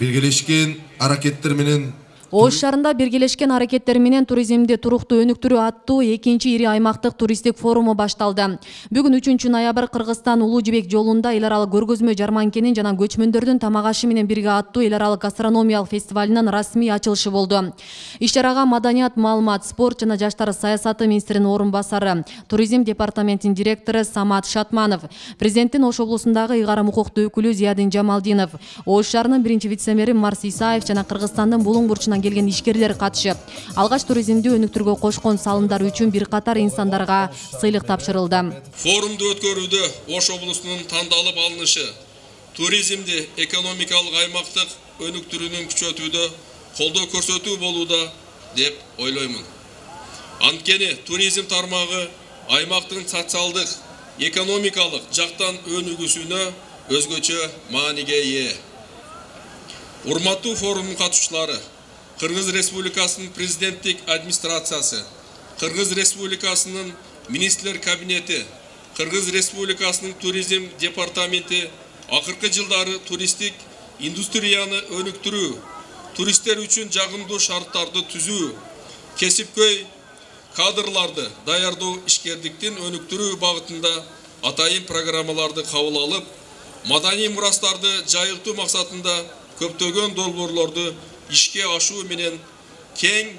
биргелешкен аракеттер менен Ош шаарында биргелешкен аракеттер менен туризмди туруктуу өнүктүрүү аттуу экинчи ири аймактык туристтик форуму башталды. Бүгүн 3 ноябрь Кыргызстан Улуу Жибек жолунда эл аралык көргөзмө жарманкенин жана көчмөндөрдүн тамак ашы менен бирге аттуу эл аралык гастрономиялык фестивалынын расмий ачылышы болду. Иш-чарага маданият, маалымат, спорт жана жаштар саясаты министринин орун басары, туризм департаментинин директору Самат Шатманов, президенттин Ош облусундагы ыйгарым укуктуу өкүлү Зиядин Жамалдинов, Ош шаарынын биринчи вице-мэри Марс Исаев жана Кыргызстандын Булуң бурчунан келген ишкерлер катышып, алгач туризмди өнүктүрүүгө кошкон салымдары үчүн бир катар инсандарга сыйлык тапшырылды. Форумду өткөрүүдө Ош облусунун тандалып алынышы туризмди экономикалык аймактык өнүктүрүүнүн күчөтүүдө колдоо көрсөтүү болууда деп ойлоймун. Анткени туризм тармагы аймактын социалдык, экономикалык жактан өнүгүүсүнө өзгөчө мааниге ээ. Урматтуу форумдун катышчылары, Кыргыз Республикасынын президенттик администрациясы, Кыргыз Республикасынын министрлер кабинети, Кыргыз Республикасынын туризм департаменти акыркы жылдары туристтик индустрияны өнүктүрүү, туристтер үчүн жагымдуу шарттарды түзүү, кесипкөй кадрларды даярдоо ишкердиктин өнүктүрүү багытында атайын программаларды кабыл алып, маданий мурастарды жайылтуу максатында көптөгөн долбоорлорду ишке ашуу менен кең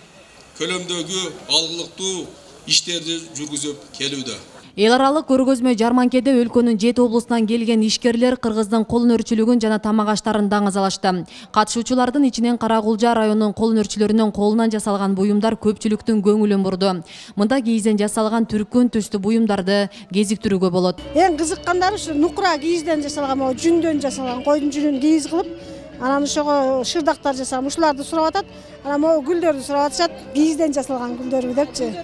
көлөмдөгү алгылыктуу иштерди жүргүзүп келүүдө. Эл аралык көргөзмө жарманкеде өлкөнүн 7 облусунан келген ишкерлер Кыргыздын кол өнөрчүлүгүн жана тамак аштарын даңазалашты. Катышуучулардын ичинен Каракулжа районунун кол өнөрчүлөрүнүн колунан жасалган буюмдар көпчүлүктүн көңүлүн бурду. Мында кийизден жасалган түркүн түстүү буюмдарды кезиктирүүгө болот. Эң кызыккандары ушу нукура кийизден жасалган, жүндөн жасалган койдун жүнүн кийиз кылып, анан ошого шырдактар жасаган, ушуларды сурап атат. Анан могу гүлдөрдү сурап атышат, кийизден жасалган гүлдөрбү депчи.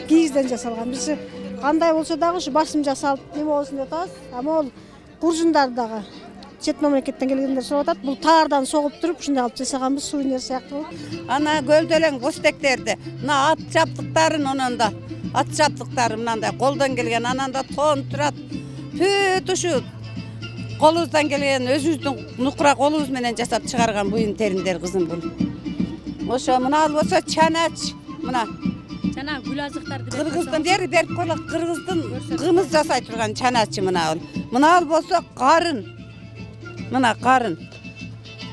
Кийизден жасалган. Биз кандай болсо дагы ушу басым жасалып, неме болсун деп атабыз. Могу куржундар дагы чет мамлекеттен келгендер сурап атат. Бул таардан согуп туруп, ушундай алып жасаганбыз, сувенир сыяктуу. Ана көлдөлөң костектерди, мына ат чаптыктарын ононда, ат чаптыктары мынандай колдон келген, ананда тон турат. Бүт ушу колубуздан келген өзүбүздүн нукура колубуз менен жасап чыгарган буюм териндер кызым бул. Ошо мына болсо чанач, мына Жана гүл азыктарды Кыргыздын берип койгон Кыргыздын кымыз жасай турган чаначы мына ал. Мына болсо карын. Мына карын.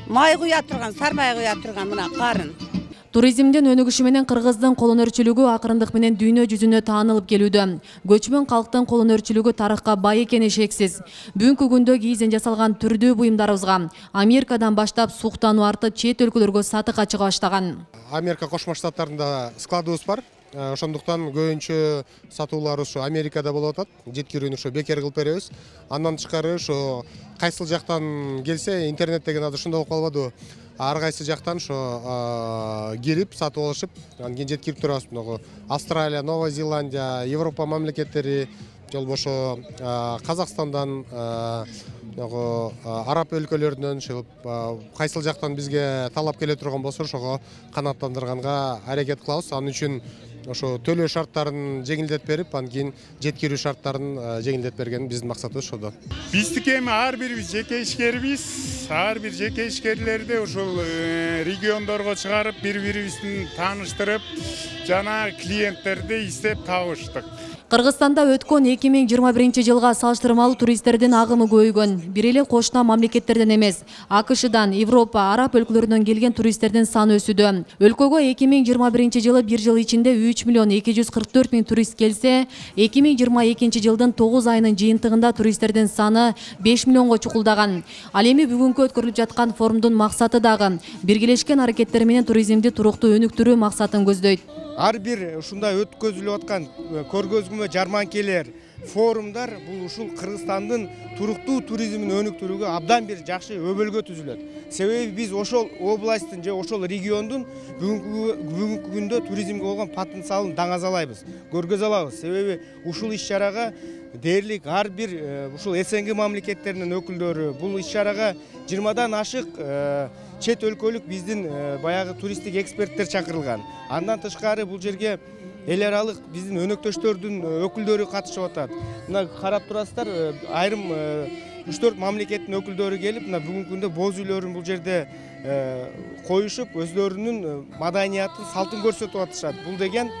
Май куя турган, сар май куя турган мына карын. Туризмдин өнүгүшү менен Кыргыздын кол өнөрчүлүгү акырындык менен дүйнө жүзүнө таанылып келүүдө. Көчмөн калктын кол өнөрчүлүгү тарыхка бай экени шексиз. Бүгүнкү күндө кийизден жасалган түрдүү буюмдарыбызга Америкадан баштап суктануу артып, чет өлкөлөргө сатыкка чыга баштаган. Америка Кошмо Штаттарында складыбыз бар. Ошондуктан көбүнчө сатуулар ушу Америкада болуп атат. Жеткирүүнү ушу бекер кылып беребиз. Андан тышкары ушу кайсыл жактан келсе, интернет деген азыр ушундай болуп калбадыбы? Ар кайсы жактан ушу кирип сатып алышып, анан кийин жеткирип турабыз. Могу Австралия, Новая Зеландия, Европа мамлекеттери, болбошо Казакстандан, араб өлкөлөрүнөн кайсыл жактан бизге талап келе турган болсо, ошого канааттандырганга аракет кылабыз. Анын үчүн ошо төлөө шарттарын жеңилдетип берип, анан кийин жеткирүү шарттарын жеңилдетип берген биздин максатыбыз ошодо. Биздики эми ар бирибиз жеке ишкербиз, ар бир жеке ишкерлерди ушул региондорго чыгарып, бири-бирибиздин тааныштырып, жана клиенттерди издеп табыштык. Кыргызстанда өткөн 2021 жылга салыштырмалуу туристтердин агымы көбөйгөн. Бир эле кошуна мамлекеттерден эмес, АКШдан, Европа, араб өлкөлөрүнөн келген туристтердин саны өсүүдө. Өлкөгө 2021 жылы бир жыл ичинде 3 миллион 244 миң турист келсе, 2022 жылдын 9 айынын жыйынтыгында туристтердин саны 5 миллионго чукулдаган. Ал эми бүгүнкү өткөрүлүп жаткан форумдун максаты дагы биргелешкен аракеттер менен туризмди туруктуу өнүктүрүү максатын көздөйт. Ар бир ушундай өткөзүлүп аткан көргөзмө жарманкелер, форумдар бул ушул Кыргызстандын туруктуу туризмин өнүктүрүүгө абдан бир жакшы өбөлгө түзүлөт. Себеби биз ошол областтын же ошол региондун бүгүнкү күндө туризмге болгон потенциалын даңазалайбыз, көргөзө алабыз. Себеби ушул иш-чарага дээрлик ар бир ушул СНГ мамлекеттеринин өкүлдөрү бул иш-чарага 20дан ашык чет өлкөлүк биздин баягы туристтик эксперттер чакырылган. Андан тышкары бул жерге эл аралык биздин өнөктөштөрдүн өкүлдөрү катышып атат. Мына карап турасыздар, айрым 3-4 мамлекеттин өкүлдөрү келип, мына бүгүнкү күндө боз үйлөрүн бул жерде коюшуп, өздөрүнүн маданиятын, салтын көрсөтүп атышат. Бул деген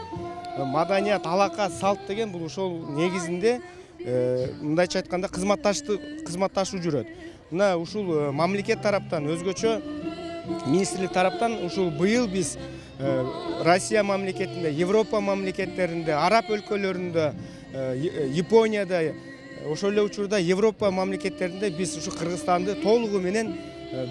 маданият, алака, салт деген бул ошол негизинде мындайча айтканда кызматташуу жүрөт. Мына ушул мамлекет тараптан өзгөчө министрлик тараптан ушул быйыл биз Россия мамлекетинде, Европа мамлекеттеринде, Араб өлкөлөрүндө, Японияда, ошол эле учурда Европа мамлекеттеринде биз ушу Кыргызстанды толугу менен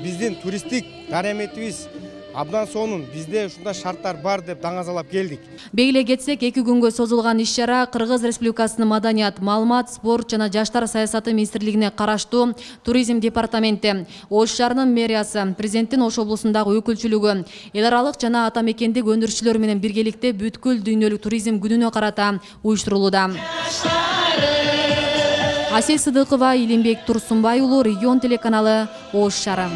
биздин туристтик дараметибиз абдан сонун, бизде ушундай шарттар бар деп даңазалап келдик. Бейле кетсек, 2 күнгө созулган иш-чара Кыргыз Республикасынын Маданият, маалымат, спорт жана жаштар саясаты министрлигине караштуу туризм департаменти, Ош шаарынын мэриясы, президенттин Ош облусундагы өкүлчүлүгү, эл аралык жана ата мекендик өндүрүүчүлөр менен биргеликте бүткүл дүйнөлүк туризм күнүнө карата уюштурулууда. Асель Сыдыкова, Илимбек Турсунбай уулу, Регион телеканалы, Ош шаары.